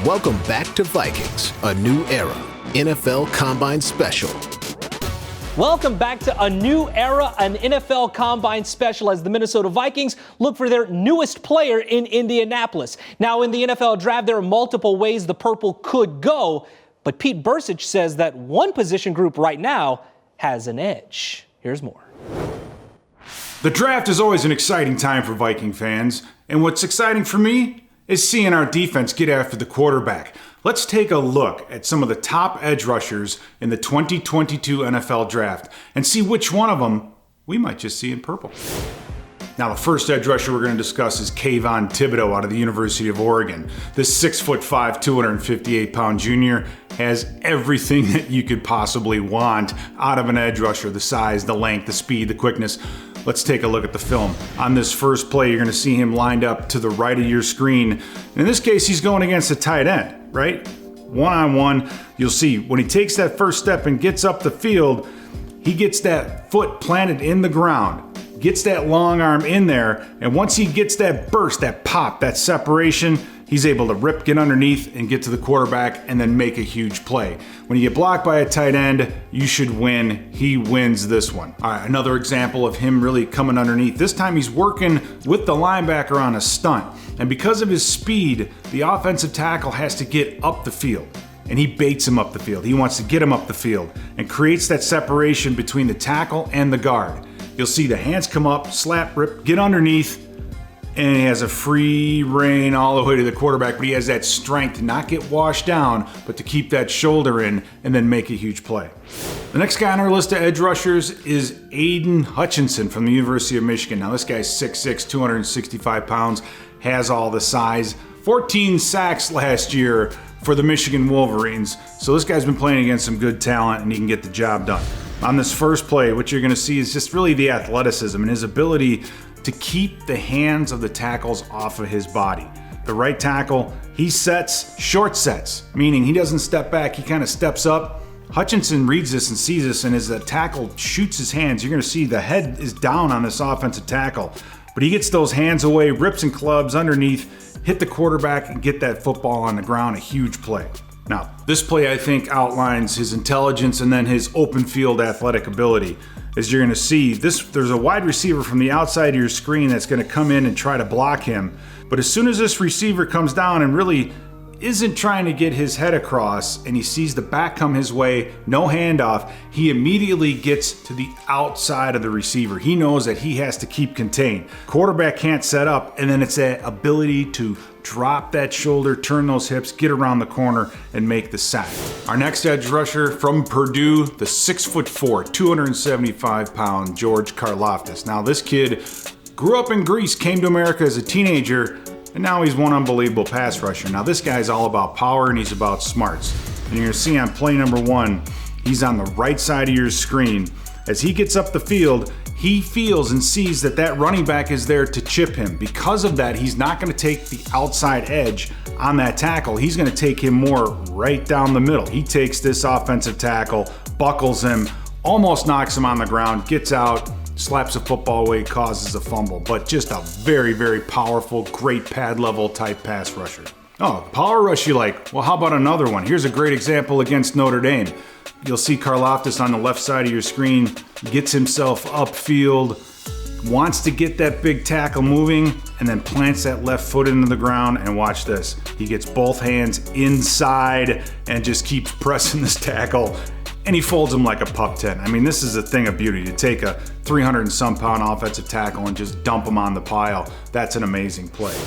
Welcome back to Vikings, a new era, NFL Combine Special. Welcome back to a new era, an NFL Combine Special, as the Minnesota Vikings look for their newest player in Indianapolis. Now, in the NFL Draft, there are multiple ways the purple could go, but Pete Bercich says that one position group right now has an edge. Here's more. The draft is always an exciting time for Viking fans, and what's exciting for me is seeing our defense get after the quarterback. Let's take a look at some of the top edge rushers in the 2022 NFL Draft and see which one of them we might just see in purple. Now, the first edge rusher we're going to discuss is Kadeem Thibodeau out of the University of Oregon. This 6'5", 258-pound junior has everything that you could possibly want out of an edge rusher: the size, the length, the speed, the quickness. Let's take a look at the film. On this first play, you're going to see him lined up to the right of your screen. In this case, he's going against a tight end, right? One-on-one. You'll see when he takes that first step and gets up the field, he gets that foot planted in the ground, gets that long arm in there, and once he gets that burst, that pop, that separation, he's able to get underneath and get to the quarterback and then make a huge play. When you get blocked by a tight end, you should win. He wins this one. All right, another example of him really coming underneath. This time he's working with the linebacker on a stunt. And because of his speed, the offensive tackle has to get up the field. And he baits him up the field. He wants to get him up the field and creates that separation between the tackle and the guard. You'll see the hands come up, slap, rip, get underneath, and he has a free rein all the way to the quarterback, but he has that strength to not get washed down, but to keep that shoulder in and then make a huge play. The next guy on our list of edge rushers is Aiden Hutchinson from the University of Michigan. Now, this guy's 6'6", 265 pounds, has all the size, 14 sacks last year for the Michigan Wolverines. So this guy's been playing against some good talent, and he can get the job done. On this first play, what you're going to see is just really the athleticism and his ability to keep the hands of the tackles off of his body. The right tackle, he sets short sets, meaning he doesn't step back, he kind of steps up. Hutchinson reads this and sees this, and as the tackle shoots his hands, you're going to see the head is down on this offensive tackle. But he gets those hands away, rips and clubs underneath, hit the quarterback, and get that football on the ground, a huge play. Now, this play, I think, outlines his intelligence and then his open field athletic ability. As you're going to see, there's a wide receiver from the outside of your screen that's going to come in and try to block him. But as soon as this receiver comes down and really isn't trying to get his head across and he sees the back come his way, no handoff, he immediately gets to the outside of the receiver. He knows that he has to keep contained. Quarterback can't set up, and then it's that ability to drop that shoulder, turn those hips, get around the corner, and make the sack. Our next edge rusher from Purdue, the 6'4", 275-pound George Karriotis. Now, this kid grew up in Greece, came to America as a teenager, and now he's one unbelievable pass rusher. Now, this guy's all about power and he's about smarts. And you're going to see on play number one, he's on the right side of your screen. As he gets up the field, he feels and sees that that running back is there to chip him. Because of that, he's not going to take the outside edge on that tackle. He's going to take him more right down the middle. He takes this offensive tackle, buckles him, almost knocks him on the ground, gets out, slaps a football away, causes a fumble. But just a very, very powerful, great pad level type pass rusher. Oh, power rush you like? Well, how about another one? Here's a great example against Notre Dame. You'll see Karriotis on the left side of your screen, gets himself upfield, wants to get that big tackle moving, and then plants that left foot into the ground, and watch this. He gets both hands inside and just keeps pressing this tackle, and he folds him like a pup tent. I mean, this is a thing of beauty. To take a 300 and some pound offensive tackle and just dump him on the pile, that's an amazing play.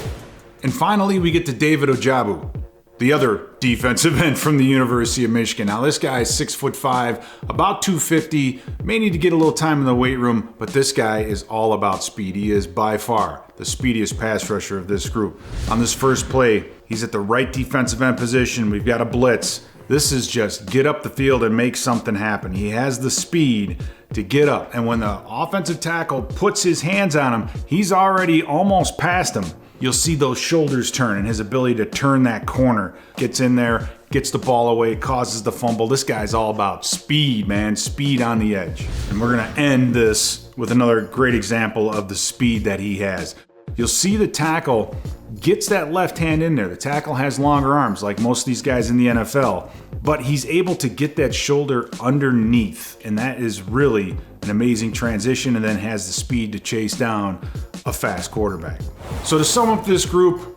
And finally, we get to David Ojabo, the other defensive end from the University of Michigan. Now, this guy is 6'5", about 250, may need to get a little time in the weight room, but this guy is all about speed. He is by far the speediest pass rusher of this group. On this first play, he's at the right defensive end position. We've got a blitz. This is just get up the field and make something happen. He has the speed to get up, and when the offensive tackle puts his hands on him, he's already almost past him. You'll see those shoulders turn and his ability to turn that corner. Gets in there, gets the ball away, causes the fumble. This guy's all about speed, man. Speed on the edge. And we're going to end this with another great example of the speed that he has. You'll see the tackle gets that left hand in there. The tackle has longer arms like most of these guys in the NFL, but he's able to get that shoulder underneath, and that is really an amazing transition, and then has the speed to chase down a fast quarterback. So to sum up this group,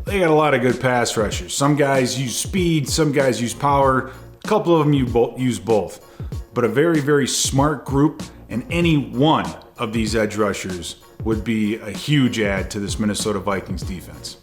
they got a lot of good pass rushers. Some guys use speed, some guys use power, a couple of them use both. But a very, very smart group, and any one of these edge rushers would be a huge add to this Minnesota Vikings defense.